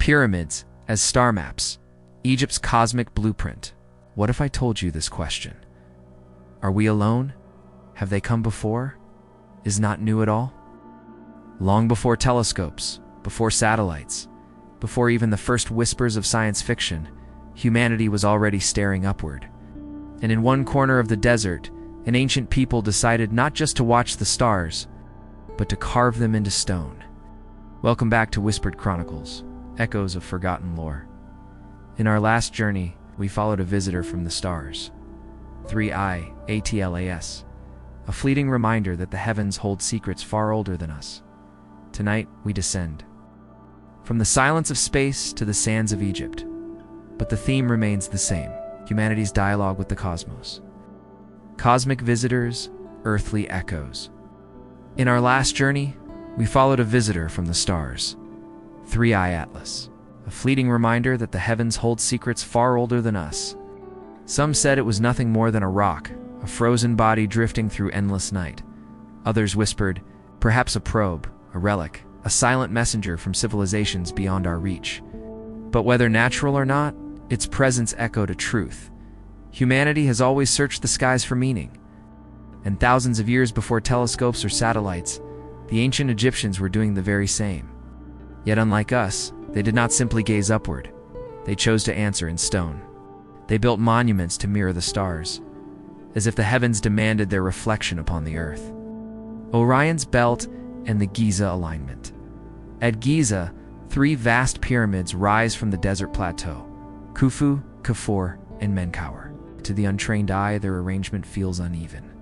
Pyramids as star maps, Egypt's cosmic blueprint. What if I told you this question? Are we alone? Have they come before? Is not new at all? Long before telescopes, before satellites, before even the first whispers of science fiction, humanity was already staring upward. And in one corner of the desert, an ancient people decided not just to watch the stars, but to carve them into stone. Welcome back to Whispered Chronicles, echoes of forgotten lore. In our last journey, we followed a visitor from the stars. 3I Atlas, a fleeting reminder that the heavens hold secrets far older than us. Tonight, we descend from the silence of space to the sands of Egypt. But the theme remains the same: humanity's dialogue with the cosmos. Cosmic visitors, earthly echoes. In our last journey, we followed a visitor from the stars, 3I Atlas, a fleeting reminder that the heavens hold secrets far older than us. Some said it was nothing more than a rock, a frozen body drifting through endless night. Others whispered, perhaps a probe, a relic, a silent messenger from civilizations beyond our reach. But whether natural or not, its presence echoed a truth. Humanity has always searched the skies for meaning. And thousands of years before telescopes or satellites, the ancient Egyptians were doing the very same. Yet unlike us, they did not simply gaze upward. They chose to answer in stone. They built monuments to mirror the stars, as if the heavens demanded their reflection upon the earth. Orion's Belt and the Giza alignment. At Giza, 3 vast pyramids rise from the desert plateau: Khufu, Kafur, and Menkaure. To the untrained eye, their arrangement feels uneven.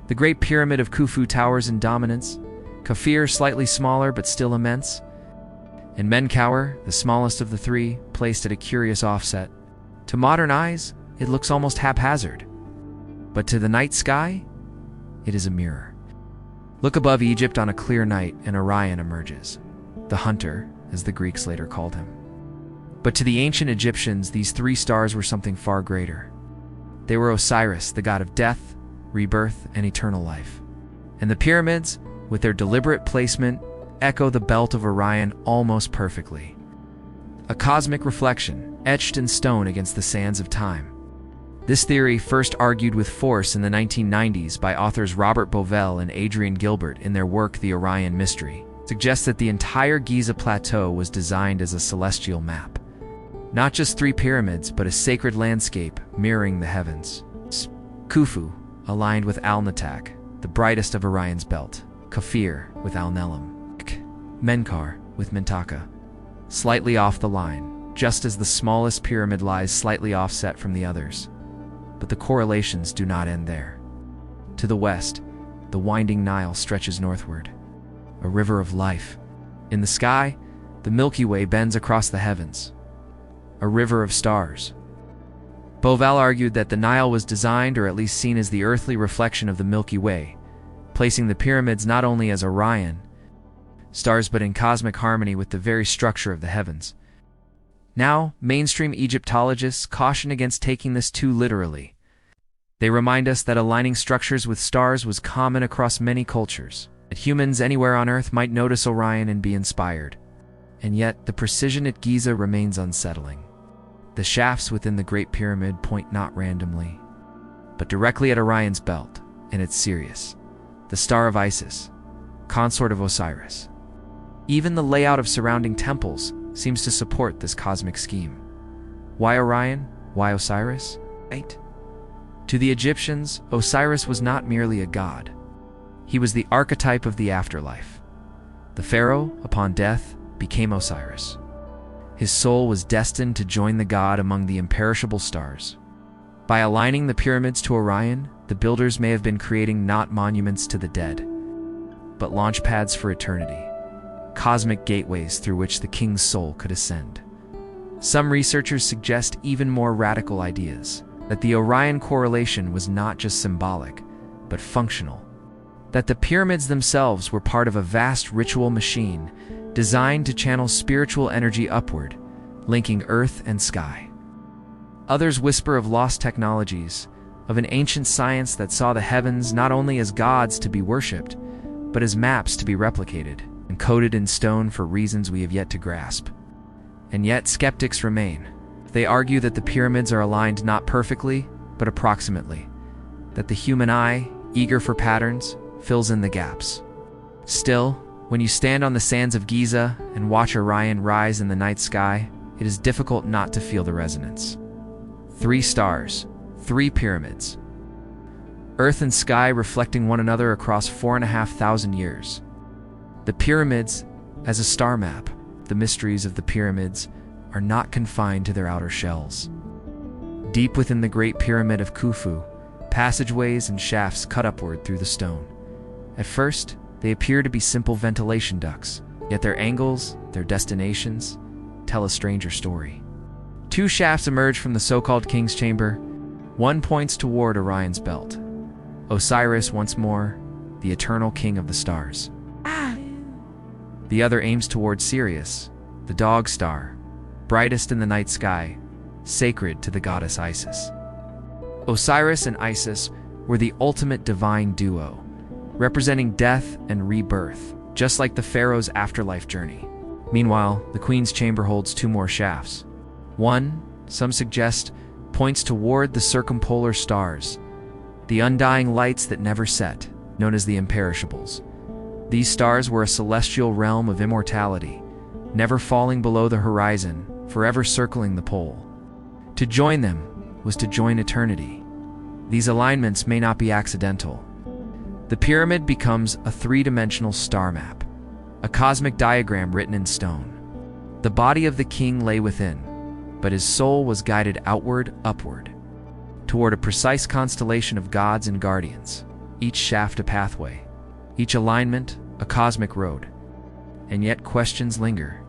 The Great Pyramid of Khufu towers in dominance, Kafir slightly smaller but still immense, and Menkaure, the smallest of the 3, placed at a curious offset. To modern eyes, it looks almost haphazard. But to the night sky, it is a mirror. Look above Egypt on a clear night and Orion emerges. The hunter, as the Greeks later called him. But to the ancient Egyptians, these 3 stars were something far greater. They were Osiris, the god of death, rebirth, and eternal life. And the pyramids, with their deliberate placement, echo the belt of Orion almost perfectly. A cosmic reflection, etched in stone against the sands of time. This theory, first argued with force in the 1990s by authors Robert Bovell and Adrian Gilbert in their work The Orion Mystery, suggests that the entire Giza plateau was designed as a celestial map. Not just 3 pyramids, but a sacred landscape mirroring the heavens. Khufu, aligned with Al-Natak, the brightest of Orion's belt. Kafir, with Al-Nelam. Menkaure, with Mintaka, slightly off the line, just as the smallest pyramid lies slightly offset from the others. But the correlations do not end there. To the west, the winding Nile stretches northward, a river of life. In the sky, the Milky Way bends across the heavens, a river of stars. Bovell argued that the Nile was designed, or at least seen as, the earthly reflection of the Milky Way, placing the pyramids not only as Orion stars but in cosmic harmony with the very structure of the heavens. Now, mainstream Egyptologists caution against taking this too literally. They remind us that aligning structures with stars was common across many cultures, that humans anywhere on Earth might notice Orion and be inspired. And yet, the precision at Giza remains unsettling. The shafts within the Great Pyramid point not randomly, but directly at Orion's belt, and at Sirius, the star of Isis, consort of Osiris. Even the layout of surrounding temples seems to support this cosmic scheme. Why Orion? Why Osiris? Right? To the Egyptians, Osiris was not merely a god. He was the archetype of the afterlife. The pharaoh, upon death, became Osiris. His soul was destined to join the god among the imperishable stars. By aligning the pyramids to Orion, the builders may have been creating not monuments to the dead, but launch pads for eternity, cosmic gateways through which the king's soul could ascend. Some researchers suggest even more radical ideas, that the Orion correlation was not just symbolic, but functional, that the pyramids themselves were part of a vast ritual machine designed to channel spiritual energy upward, linking earth and sky. Others whisper of lost technologies, of an ancient science that saw the heavens not only as gods to be worshipped, but as maps to be replicated, and coded in stone for reasons we have yet to grasp. And yet skeptics remain. They argue that the pyramids are aligned not perfectly, but approximately, that the human eye, eager for patterns, fills in the gaps. Still, when you stand on the sands of Giza and watch Orion rise in the night sky, it is difficult not to feel the resonance. 3 stars, 3 pyramids. Earth and sky reflecting one another across 4,500 years. The pyramids as a star map. The mysteries of the pyramids are not confined to their outer shells. Deep within the Great Pyramid of Khufu, passageways and shafts cut upward through the stone. At first, they appear to be simple ventilation ducts, yet their angles, their destinations, tell a stranger story. 2 shafts emerge from the so-called King's Chamber. One points toward Orion's Belt. Osiris once more, the eternal king of the stars. The other aims toward Sirius, the dog star, brightest in the night sky, sacred to the goddess Isis. Osiris and Isis were the ultimate divine duo, representing death and rebirth, just like the pharaoh's afterlife journey. Meanwhile, the Queen's Chamber holds 2 more shafts. One, some suggest, points toward the circumpolar stars, the undying lights that never set, known as the imperishables. These stars were a celestial realm of immortality, never falling below the horizon, forever circling the pole. To join them was to join eternity. These alignments may not be accidental. The pyramid becomes a 3-dimensional star map, a cosmic diagram written in stone. The body of the king lay within, but his soul was guided outward, upward, toward a precise constellation of gods and guardians, each shaft a pathway, each alignment a cosmic road. And yet questions linger.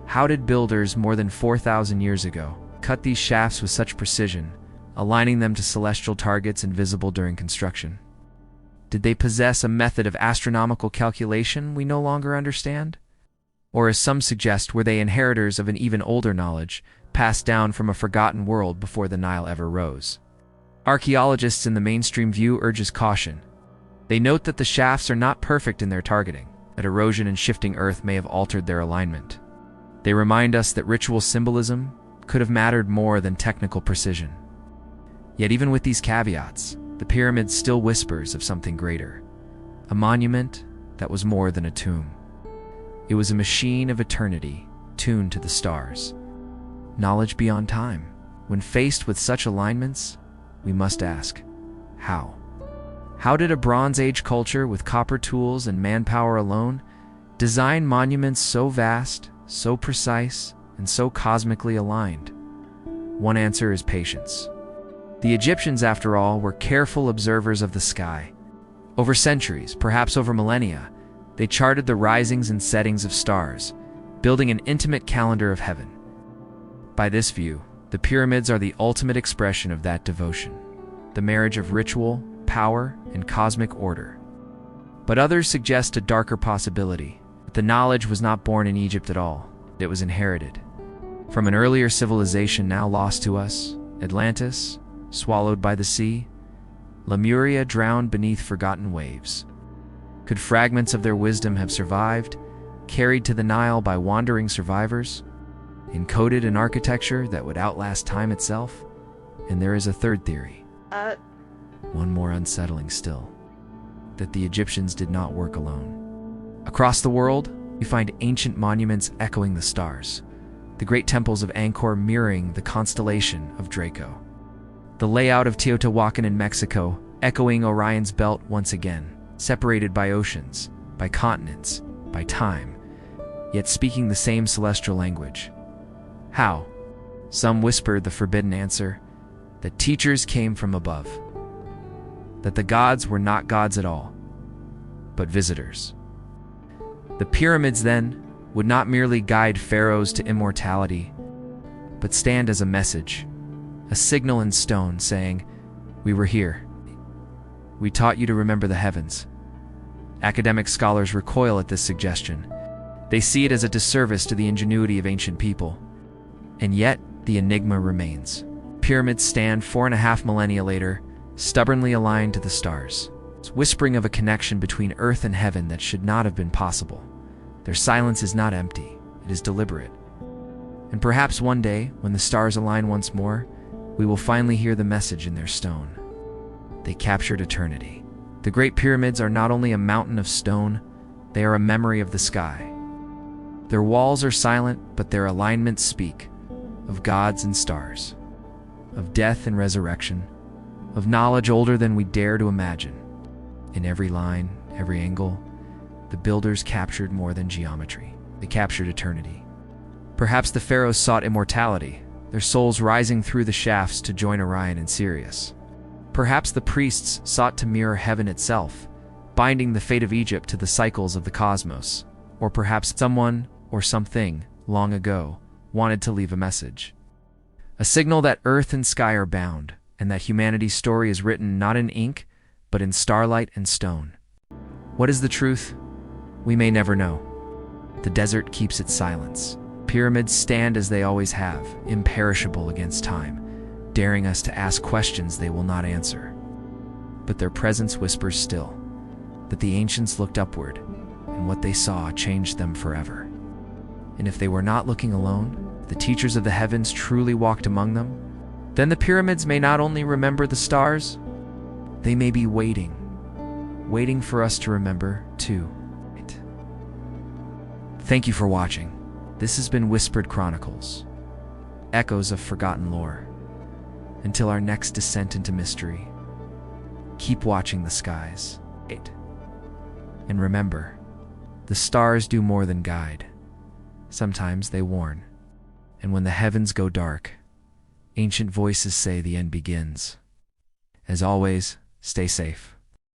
How did builders more than 4,000 years ago cut these shafts with such precision, aligning them to celestial targets invisible during construction? Did they possess a method of astronomical calculation we no longer understand? Or, as some suggest, were they inheritors of an even older knowledge, passed down from a forgotten world before the Nile ever rose? Archaeologists in the mainstream view urges caution. They note that the shafts are not perfect in their targeting, that erosion and shifting earth may have altered their alignment. They remind us that ritual symbolism could have mattered more than technical precision. Yet even with these caveats, the pyramid still whispers of something greater, a monument that was more than a tomb. It was a machine of eternity, tuned to the stars. Knowledge beyond time. When faced with such alignments, we must ask, how? How did a Bronze Age culture with copper tools and manpower alone design monuments so vast, so precise, and so cosmically aligned? One answer is patience. The Egyptians, after all, were careful observers of the sky. Over centuries, perhaps over millennia, they charted the risings and settings of stars, building an intimate calendar of heaven. By this view, the pyramids are the ultimate expression of that devotion, the marriage of ritual, power, and cosmic order. But others suggest a darker possibility, that the knowledge was not born in Egypt at all, it was inherited. From an earlier civilization now lost to us, Atlantis, swallowed by the sea, Lemuria drowned beneath forgotten waves. Could fragments of their wisdom have survived, carried to the Nile by wandering survivors, encoded in architecture that would outlast time itself? And there is a third theory. One more unsettling still, that the Egyptians did not work alone. Across the world, we find ancient monuments echoing the stars, the great temples of Angkor mirroring the constellation of Draco, the layout of Teotihuacan in Mexico echoing Orion's Belt once again, separated by oceans, by continents, by time, yet speaking the same celestial language. How? Some whispered the forbidden answer, that teachers came from above, that the gods were not gods at all, but visitors. The pyramids, then, would not merely guide pharaohs to immortality, but stand as a message, a signal in stone saying, "We were here. We taught you to remember the heavens." Academic scholars recoil at this suggestion. They see it as a disservice to the ingenuity of ancient people. And yet, the enigma remains. Pyramids stand 4.5 millennia later, stubbornly aligned to the stars, whispering of a connection between earth and heaven that should not have been possible. Their silence is not empty, it is deliberate. And perhaps one day, when the stars align once more, we will finally hear the message in their stone. They captured eternity. The Great Pyramids are not only a mountain of stone, they are a memory of the sky. Their walls are silent, but their alignments speak of gods and stars, of death and resurrection, of knowledge older than we dare to imagine. In every line, every angle, the builders captured more than geometry. They captured eternity. Perhaps the pharaohs sought immortality, their souls rising through the shafts to join Orion and Sirius. Perhaps the priests sought to mirror heaven itself, binding the fate of Egypt to the cycles of the cosmos. Or perhaps someone or something, long ago, wanted to leave a message. A signal that earth and sky are bound, and that humanity's story is written not in ink, but in starlight and stone. What is the truth? We may never know. The desert keeps its silence. Pyramids stand as they always have, imperishable against time, daring us to ask questions they will not answer. But their presence whispers still, that the ancients looked upward, and what they saw changed them forever. And if they were not looking alone, if the teachers of the heavens truly walked among them, then the pyramids may not only remember the stars, they may be waiting for us to remember too. Thank you for watching. This has been Whispered Chronicles, echoes of forgotten lore. Until our next descent into mystery, keep watching the skies. And remember, the stars do more than guide. Sometimes they warn. And when the heavens go dark, ancient voices say the end begins. As always, stay safe.